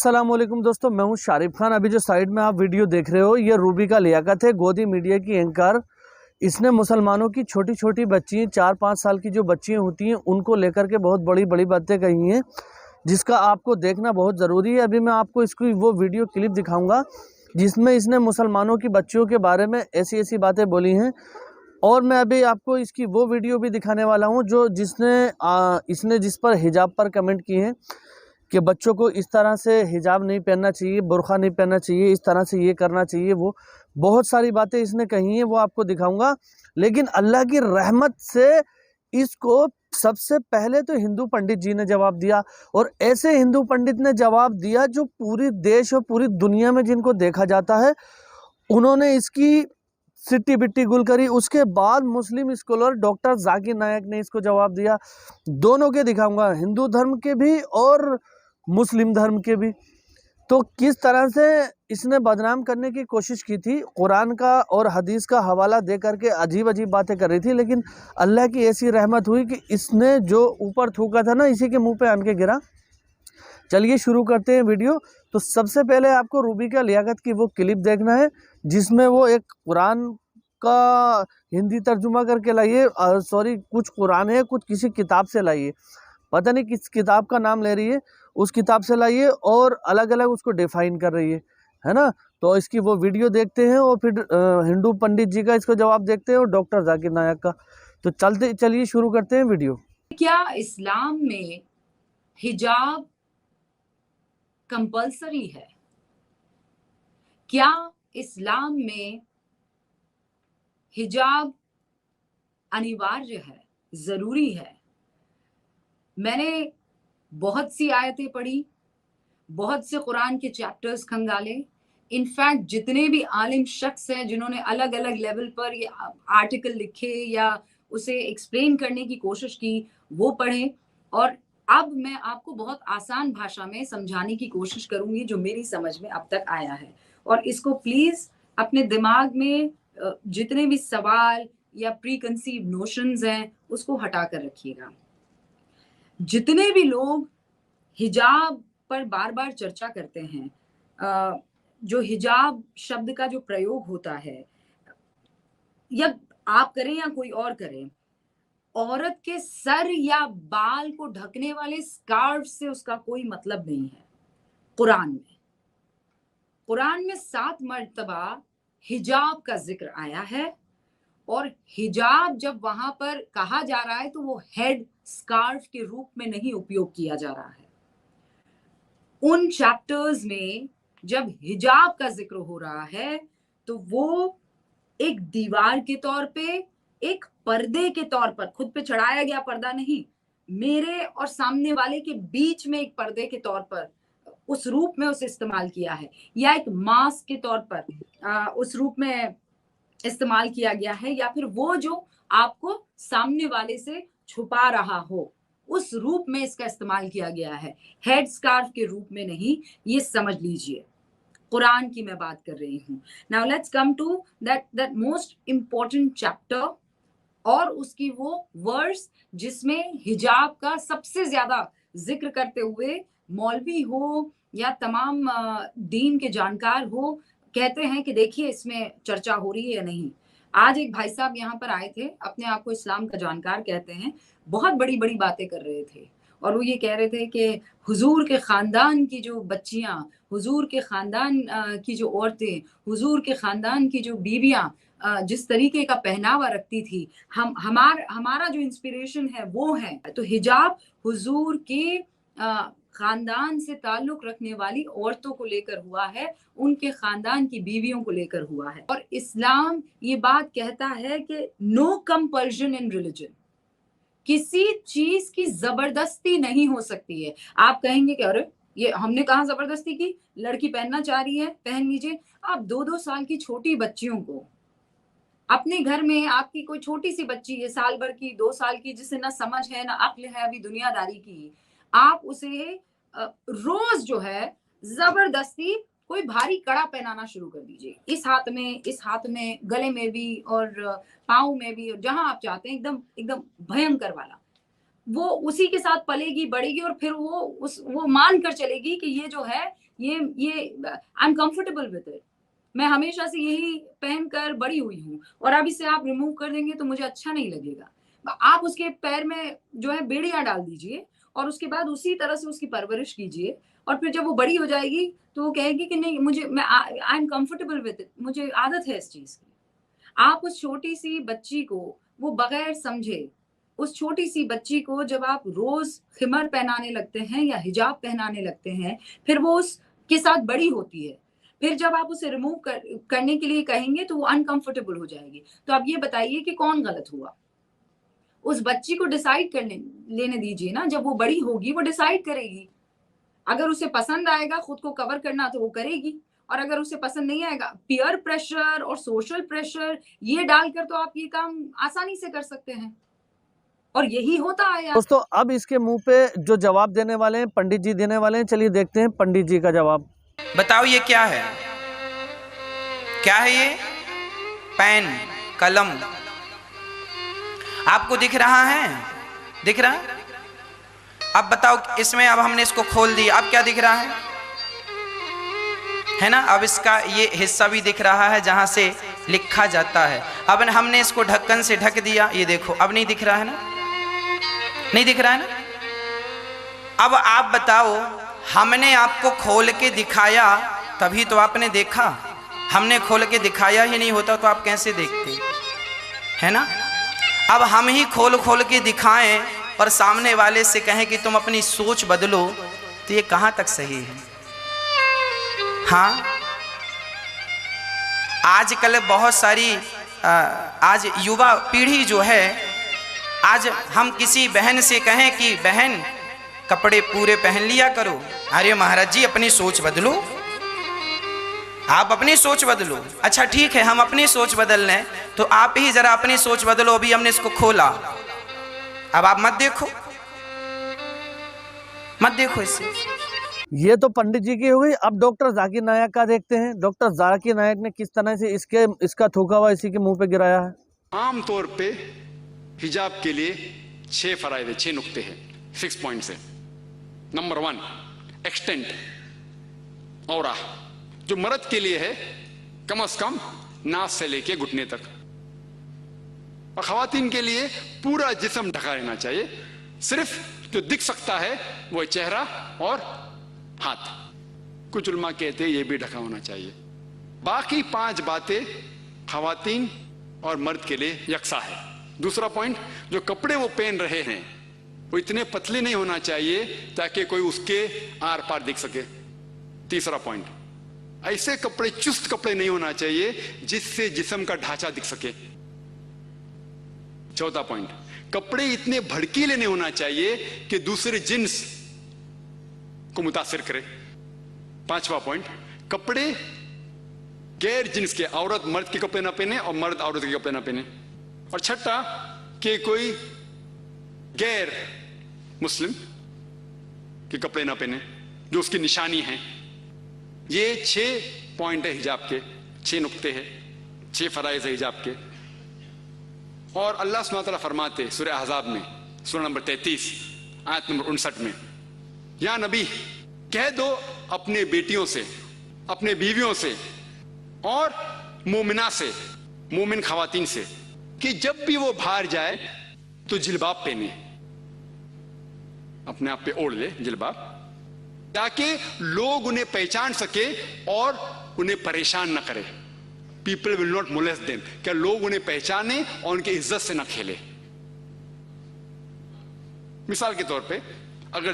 अस्सलाम वालेकुम दोस्तों, मैं हूं शारिफ खान। अभी जो साइड में आप वीडियो देख रहे हो ये रूबिका लियाकत है, गोदी मीडिया की एंकर। इसने मुसलमानों की छोटी छोटी बच्ची 4-5 साल की जो बच्चियां होती हैं उनको लेकर के बहुत बड़ी बड़ी बातें कही हैं, जिसका आपको देखना बहुत ज़रूरी है। अभी मैं आपको इसकी वो वीडियो क्लिप दिखाऊंगा जिसमें इसने मुसलमानों की बच्चियों के बारे में ऐसी ऐसी बातें बोली हैं। और मैं अभी आपको इसकी वो वीडियो भी दिखाने वाला हूँ जो इसने जिस पर हिजाब पर कमेंट किए हैं कि बच्चों को इस तरह से हिजाब नहीं पहनना चाहिए, बुर्का नहीं पहनना चाहिए, इस तरह से ये करना चाहिए। वो बहुत सारी बातें इसने कही हैं, वो आपको दिखाऊंगा। लेकिन अल्लाह की रहमत से इसको सबसे पहले तो हिंदू पंडित जी ने जवाब दिया, और ऐसे हिंदू पंडित ने जवाब दिया जो पूरी देश और पूरी दुनिया में जिनको देखा जाता है, उन्होंने इसकी सिट्टी बिट्टी गुल करी। उसके बाद मुस्लिम स्कॉलर डॉक्टर जाकिर नायक ने इसको जवाब दिया। दोनों के दिखाऊंगा, हिंदू धर्म के भी और मुस्लिम धर्म के भी। तो किस तरह से इसने बदनाम करने की कोशिश की थी, कुरान का और हदीस का हवाला दे करके अजीब अजीब बातें कर रही थी। लेकिन अल्लाह की ऐसी रहमत हुई कि इसने जो ऊपर थूका था ना, इसी के मुंह पे आन के गिरा। चलिए शुरू करते हैं वीडियो। तो सबसे पहले आपको रूबिका लियाकत की वो क्लिप देखना है जिसमें वो एक कुरान का हिंदी तर्जुमा करके लाइए, सॉरी कुछ कुरान है, कुछ किसी किताब से लाइए, पता नहीं किस किताब का नाम ले रही है, उस किताब से लाइए और अलग अलग उसको डिफाइन कर रही है ना। तो इसकी वो वीडियो देखते हैं और फिर हिंदू पंडित जी का इसको जवाब देखते हैं और डॉक्टर जाकिर नायक का। तो चलिए शुरू करते हैं वीडियो। क्या इस्लाम में हिजाब कंपल्सरी है? क्या इस्लाम में हिजाब अनिवार्य है, जरूरी है? मैंने बहुत सी आयतें पढ़ी, बहुत से कुरान के चैप्टर्स खंगाले। इनफैक्ट जितने भी आलिम शख्स हैं जिन्होंने अलग अलग लेवल पर ये आर्टिकल लिखे या उसे एक्सप्लेन करने की कोशिश की, वो पढ़े। और अब मैं आपको बहुत आसान भाषा में समझाने की कोशिश करूंगी जो मेरी समझ में अब तक आया है। और इसको प्लीज अपने दिमाग में जितने भी सवाल या प्री कंसीव नोशंस हैं उसको हटा कर रखिएगा। जितने भी लोग हिजाब पर बार बार चर्चा करते हैं, जो हिजाब शब्द का जो प्रयोग होता है, या आप करें या कोई और करे, औरत के सर या बाल को ढकने वाले स्कार्फ से उसका कोई मतलब नहीं है। कुरान में 7 मर्तबा हिजाब का जिक्र आया है, और हिजाब जब वहां पर कहा जा रहा है तो वो हेड स्कार्फ के रूप में नहीं उपयोग किया जा रहा है। उन चैप्टर्स में जब हिजाब का जिक्र हो रहा है तो वो एक दीवार के तौर पे, एक पर्दे के तौर पर, खुद पे चढ़ाया गया पर्दा नहीं, मेरे और सामने वाले के बीच में एक पर्दे के तौर पर उस रूप में उसे इस्तेमाल किया है, या एक मास्क के तौर पर उस रूप में इस्तेमाल किया गया है, या फिर वो जो आपको सामने वाले से छुपा रहा हो उस रूप में इसका इस्तेमाल किया गया है, हेड स्कार्फ के रूप में नहीं। ये समझ लीजिए, कुरान की मैं बात कर रही हूँ। Now let's come to that most important chapter और उसकी वो वर्स जिसमें हिजाब का सबसे ज्यादा जिक्र करते हुए मौलवी हो या तमाम दीन के जानकार हो कहते हैं कि देखिए इसमें चर्चा हो रही है या नहीं। आज एक भाई साहब यहाँ पर आए थे, अपने आप को इस्लाम का जानकार कहते हैं, बहुत बड़ी बड़ी बातें कर रहे थे। और वो ये कह रहे थे कि हुजूर के खानदान की जो बच्चियां, हुजूर के खानदान की जो औरतें, हुजूर के खानदान की जो बीवियां जिस तरीके का पहनावा रखती थी, हमारा जो इंस्पिरेशन है वो है। तो हिजाब हुजूर के खानदान से ताल्लुक रखने वाली औरतों को लेकर हुआ है, उनके खानदान की बीवियों को लेकर हुआ है। और इस्लाम ये बात कहता है कि नो कंपल्शन इन रिलीजन, किसी चीज की जबरदस्ती नहीं हो सकती है। आप कहेंगे कि अरे ये हमने कहाँ जबरदस्ती की, लड़की पहनना चाह रही है पहन लीजिए। आप 2-2 साल की छोटी बच्चियों को अपने घर में, आपकी कोई छोटी सी बच्ची है, साल भर की, 2 साल की, जिसे ना समझ है ना अक्ल है अभी दुनियादारी की, आप उसे रोज जो है जबरदस्ती कोई भारी कड़ा पहनाना शुरू कर दीजिए, इस हाथ में, गले में भी और पाँव में भी, और जहां आप चाहते हैं, एकदम एकदम भयंकर वाला। वो उसी के साथ पलेगी बढ़ेगी और फिर वो मान कर चलेगी कि ये जो है ये I am comfortable with it, मैं हमेशा से यही पहनकर बड़ी हुई हूँ और अब इसे आप रिमूव कर देंगे तो मुझे अच्छा नहीं लगेगा। आप उसके पैर में जो है बेड़ियां डाल दीजिए और उसके बाद उसी तरह से उसकी परवरिश कीजिए और फिर जब वो बड़ी हो जाएगी तो वो कहेगी कि नहीं मुझे मैं I am comfortable with it, मुझे आदत है इस चीज की। आप उस छोटी सी बच्ची को वो बगैर समझे, उस छोटी सी बच्ची को जब आप रोज खिमर पहनाने लगते हैं या हिजाब पहनाने लगते हैं, फिर वो उसके साथ बड़ी होती है, फिर जब आप उसे रिमूव करने के लिए कहेंगे तो वो अनकंफर्टेबल हो जाएगी। तो अब ये बताइए कि कौन गलत हुआ? उस बच्ची को डिसाइड करने लेने दीजिए ना, जब वो बड़ी होगी वो डिसाइड करेगी। अगर उसे पसंद आएगा खुद को कवर करना तो वो करेगी, और अगर उसे पसंद नहीं आएगा, पीयर प्रेशर और सोशल प्रेशर ये डालकर तो आप ये काम आसानी से कर सकते हैं और यही होता है। दोस्तों अब इसके मुंह पे जो जवाब देने वाले हैं पंडित जी देने वाले हैं, चलिए देखते हैं पंडित जी का जवाब। बताओ ये क्या है? क्या है ये? पेन, कलम आपको दिख रहा है? दिख रहा है? अब बताओ इसमें, अब हमने इसको खोल दिया, अब क्या दिख रहा है ना? अब इसका ये हिस्सा भी दिख रहा है जहां से लिखा जाता है। अब हमने इसको ढक्कन से ढक दिया, ये देखो अब नहीं दिख रहा है ना? नहीं दिख रहा है ना? अब आप बताओ, हमने आपको खोल के दिखाया तभी तो आपने देखा, हमने खोल के दिखाया ही नहीं होता तो आप कैसे देखते, है ना? अब हम ही खोल खोल के दिखाएं और सामने वाले से कहें कि तुम अपनी सोच बदलो, तो ये कहां तक सही है? हाँ, आजकल बहुत सारी आज युवा पीढ़ी जो है, आज हम किसी बहन से कहें कि बहन कपड़े पूरे पहन लिया करो, अरे महाराज जी अपनी सोच बदलो, आप अपनी सोच बदलो। अच्छा ठीक है, हम अपनी सोच बदल लें तो आप ही जरा अपनी सोच बदलो। अभी हमने इसको खोला, अब आप मत देखो, मत देखो इसे। ये तो पंडित जी की हो गई। अब डॉक्टर जाकिर नायक का देखते हैं। डॉक्टर जाकिर नायक ने किस तरह से इसका थूका हुआ इसी के मुंह पे गिराया है। आमतौर पे हिजाब के लिए 6 फराइदे, 6 नुक्ते हैं, 6 पॉइंट्स है। नंबर 1 एक्सटेंट, औरा, जो मर्द के लिए है कम से कम नास से लेके घुटने तक, और खवातीन के लिए पूरा जिस्म ढका रहना चाहिए। सिर्फ जो दिख सकता है वो चेहरा और हाथ। कुछ उलमा कहते हैं ये भी ढका होना चाहिए। बाकी 5 बातें खवातीन और मर्द के लिए यकसा है। दूसरा पॉइंट, जो कपड़े वो पहन रहे हैं वो इतने पतले नहीं होना चाहिए ताकि कोई उसके आर पार दिख सके। तीसरा पॉइंट, ऐसे कपड़े, चुस्त कपड़े नहीं होना चाहिए जिससे जिस्म का ढांचा दिख सके। चौथा पॉइंट, कपड़े इतने भड़कीले नहीं होना चाहिए कि दूसरे जिन्स को मुतासिर करे। 5वां पॉइंट, कपड़े गैर जिन्स के, औरत मर्द के कपड़े ना पहने और मर्द औरत के कपड़े ना पहने। और छठा, कि कोई गैर मुस्लिम के कपड़े ना पहने जो उसकी निशानी है। ये 6 पॉइंट है हिजाब के, 6 नुक्ते हैं, 6 फराइज है हिजाब के। और अल्लाह सुब्हानहू व तआला फरमाते सूरह अहज़ाब में, सूरह नंबर 33 आयत नंबर 59 में, या नबी कह दो अपने बेटियों से, अपने बीवियों से और मोमिना से, मोमिन खवातीन से, कि जब भी वो बाहर जाए तो जिलबाब पहने, अपने आप पे ओढ़ ले जिलबाब, ताकि लोग उन्हें पहचान सके और उन्हें परेशान न करे। People will not molest them, क्या लोग उन्हें पहचाने और उनकी इज्जत से न खेले। मिसाल के तौर पे, अगर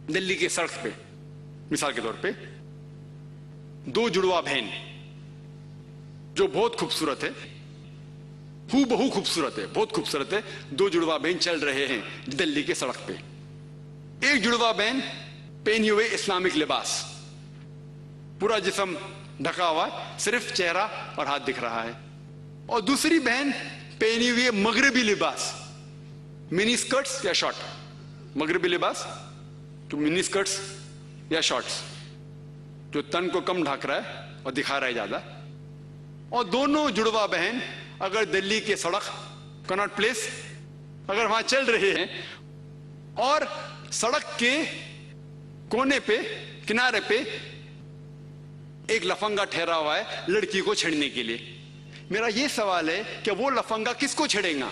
दिल्ली के सड़क पे मिसाल के तौर पे 2 जुड़वा बहन जो बहुत खूबसूरत है, हूबहू खूबसूरत है, बहुत खूबसूरत है, 2 जुड़वा बहन चल रहे हैं दिल्ली के सड़क पे। एक जुड़वा बहन पहनी हुए इस्लामिक लिबास, पूरा जिस्म ढका हुआ, सिर्फ चेहरा और हाथ दिख रहा है। और दूसरी बहन पहनी हुई मगरबी लिबास, मिनी स्कर्ट्स या शॉर्ट, मगरबी लिबास तो मिनी स्कर्ट्स या शॉर्ट्स, जो तन को कम ढक रहा है और दिखा रहा है ज्यादा। और दोनों जुड़वा बहन अगर दिल्ली के सड़क कनॉट प्लेस अगर वहां चल रहे हैं और सड़क के कोने पे, किनारे पे एक लफंगा ठहरा हुआ है लड़की को छेड़ने के लिए, मेरा यह सवाल है कि वो लफंगा किसको छेड़ेगा?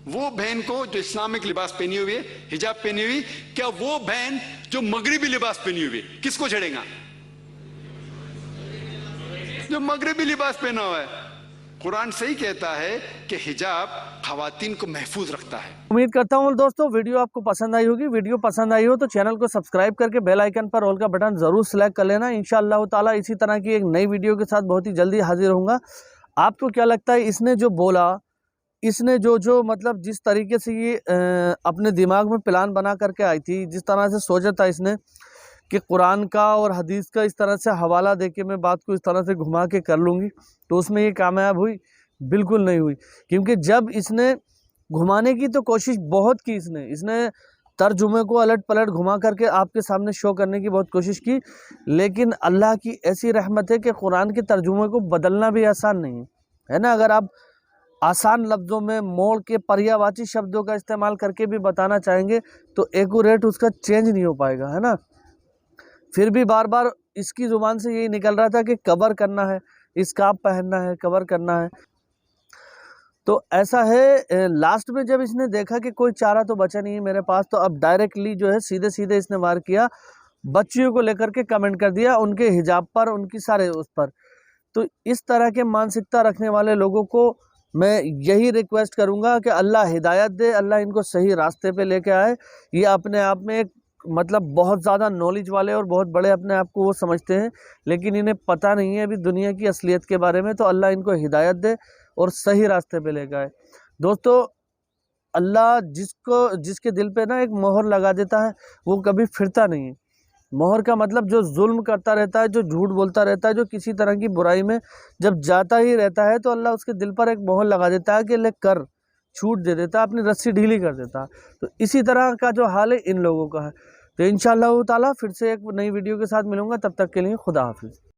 वो बहन को जो इस्लामिक लिबास पहनी हुई है, हिजाब पहनी हुई, क्या वो बहन जो मगरिबी लिबास पहनी हुई है किसको छेड़ेगा? जो मगरिबी लिबास पहना हुआ है। कुरान सही कहता है कि हिजाब खवातीन को महफूज रखता है। उम्मीद करता हूँ दोस्तों वीडियो आपको पसंद आई होगी। वीडियो पसंद आई हो तो चैनल को सब्सक्राइब करके बेल आइकन पर ऑल का बटन जरूर सिलेक्ट कर लेना। इंशाअल्लाह ताला इसी तरह की एक नई वीडियो के साथ बहुत ही जल्दी हाजिर होऊंगा। आपको क्या लगता है, इसने जो बोला, इसने जो मतलब जिस तरीके से ये अपने दिमाग में प्लान बना करके आई थी, जिस तरह से सोचा था इसने कि कुरान का और हदीस का इस तरह से हवाला देके मैं बात को इस तरह से घुमा के कर लूँगी, तो उसमें ये कामयाब हुई? बिल्कुल नहीं हुई। क्योंकि जब इसने घुमाने की तो कोशिश बहुत की, इसने तर्जुमे को अलट पलट घुमा करके आपके सामने शो करने की बहुत कोशिश की, लेकिन अल्लाह की ऐसी रहमत है कि कुरान के तर्जुमे को बदलना भी आसान नहीं है ना। अगर आप आसान लफ्ज़ों में मोड़ के पर्यायवाची शब्दों का इस्तेमाल करके भी बताना चाहेंगे तो एक्यूरेट उसका चेंज नहीं हो पाएगा, है ना। फिर भी बार बार इसकी ज़ुबान से यही निकल रहा था कि कवर करना है, स्कार्फ पहनना है, कवर करना है। तो ऐसा है, लास्ट में जब इसने देखा कि कोई चारा तो बचा नहीं है मेरे पास, तो अब डायरेक्टली जो है सीधे सीधे इसने वार किया, बच्चियों को लेकर के कमेंट कर दिया, उनके हिजाब पर, उनकी सारे उस पर। तो इस तरह के मानसिकता रखने वाले लोगों को मैं यही रिक्वेस्ट करूंगा कि अल्लाह हिदायत दे, अल्लाह इनको सही रास्ते पे लेके आए। ये अपने आप में एक मतलब बहुत ज़्यादा नॉलेज वाले और बहुत बड़े अपने आप को वो समझते हैं, लेकिन इन्हें पता नहीं है अभी दुनिया की असलियत के बारे में। तो अल्लाह इनको हिदायत दे और सही रास्ते पे लेके आए। दोस्तों, अल्लाह जिसके दिल पे ना एक मोहर लगा देता है वो कभी फिरता नहीं है। मोहर का मतलब जो जुल्म करता रहता है, जो झूठ बोलता रहता है, जो किसी तरह की बुराई में जब जाता ही रहता है, तो अल्लाह उसके दिल पर एक मोहर लगा देता है कि ले कर, छूट दे देता है, अपनी रस्सी ढीली कर देता है। तो इसी तरह का जो हाल है इन लोगों का है। तो इंशाअल्लाह ताला फिर से एक नई वीडियो के साथ मिलूंगा, तब तक के लिए खुदा हाफिज़।